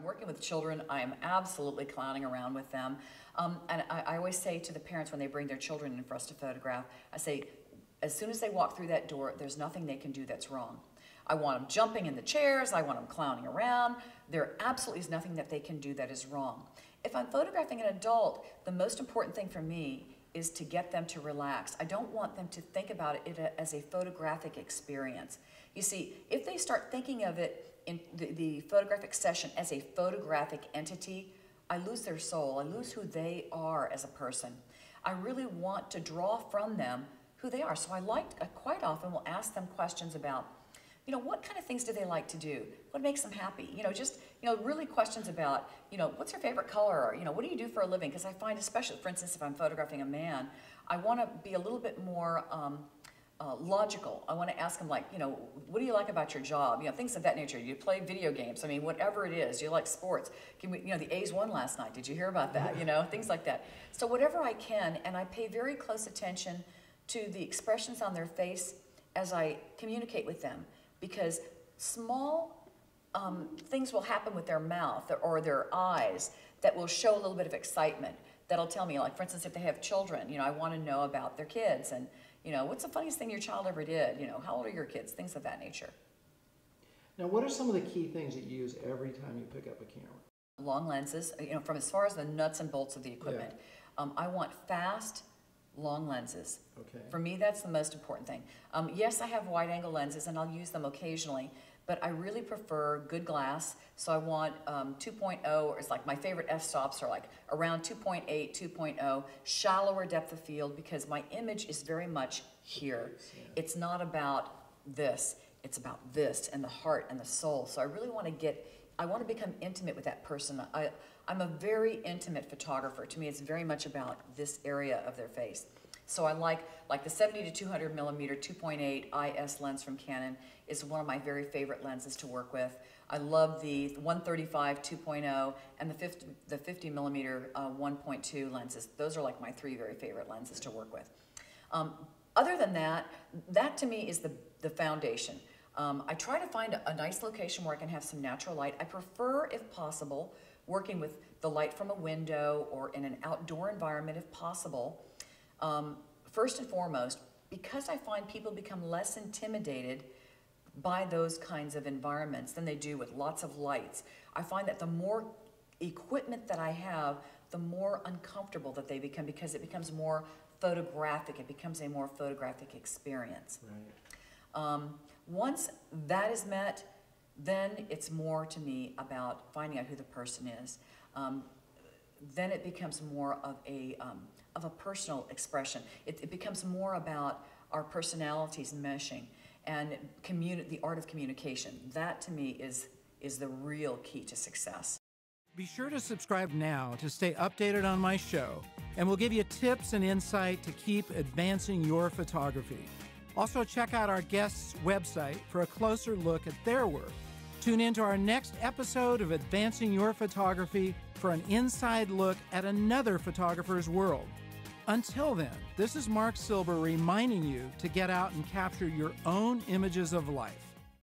working with children, I am absolutely clowning around with them. And I always say to the parents when they bring their children in for us to photograph, I say, as soon as they walk through that door, there's nothing they can do that's wrong. I want them jumping in the chairs, I want them clowning around. There absolutely is nothing that they can do that is wrong. If I'm photographing an adult, the most important thing for me is to get them to relax. I don't want them to think about it as a photographic experience. You see, if they start thinking of it in the photographic session as a photographic entity, I lose their soul. I lose who they are as a person. I really want to draw from them who they are. So I quite often will ask them questions about, what kind of things do they like to do? What makes them happy? Really questions about, what's your favorite color? Or, what do you do for a living? Because I find, especially, for instance, if I'm photographing a man, I want to be a little bit more logical. I want to ask them, like, what do you like about your job? Things of that nature. Do you play video games? I mean, whatever it is. Do you like sports? The A's won last night. Did you hear about that? Things like that. So whatever I can, and I pay very close attention to the expressions on their face as I communicate with them, because small things will happen with their mouth or their eyes that will show a little bit of excitement. That'll tell me, like, for instance, if they have children, I want to know about their kids and, what's the funniest thing your child ever did? How old are your kids? Things of that nature. Now, what are some of the key things that you use every time you pick up a camera? Long lenses, from as far as the nuts and bolts of the equipment. Yeah. I want fast, long lenses. Okay. For me, that's the most important thing. Yes, I have wide-angle lenses, and I'll use them occasionally, but I really prefer good glass. So I want 2.0, or it's like my favorite f-stops are like around 2.8, 2.0, shallower depth of field, because my image is very much here. Yeah. It's not about this. It's about this and the heart and the soul. So I really want to become intimate with that person. I'm a very intimate photographer. To me, it's very much about this area of their face. So I like the 70 to 200 millimeter 2.8 IS lens from Canon is one of my very favorite lenses to work with. I love the 135 2.0 and the 50 millimeter 1.2 lenses. Those are like my three very favorite lenses to work with. Other than that to me is the foundation. I try to find a nice location where I can have some natural light. I prefer, if possible, working with the light from a window or in an outdoor environment if possible. First and foremost, because I find people become less intimidated by those kinds of environments than they do with lots of lights. I find that the more equipment that I have, the more uncomfortable that they become, because it becomes more photographic. It becomes a more photographic experience. Right. Once that is met, then it's more to me about finding out who the person is. Then it becomes more of a personal expression. It becomes more about our personalities meshing and the art of communication. That to me is the real key to success. Be sure to subscribe now to stay updated on my show, and we'll give you tips and insight to keep advancing your photography. Also, check out our guests' website for a closer look at their work. Tune in to our next episode of Advancing Your Photography for an inside look at another photographer's world. Until then, this is Marc Silber reminding you to get out and capture your own images of life.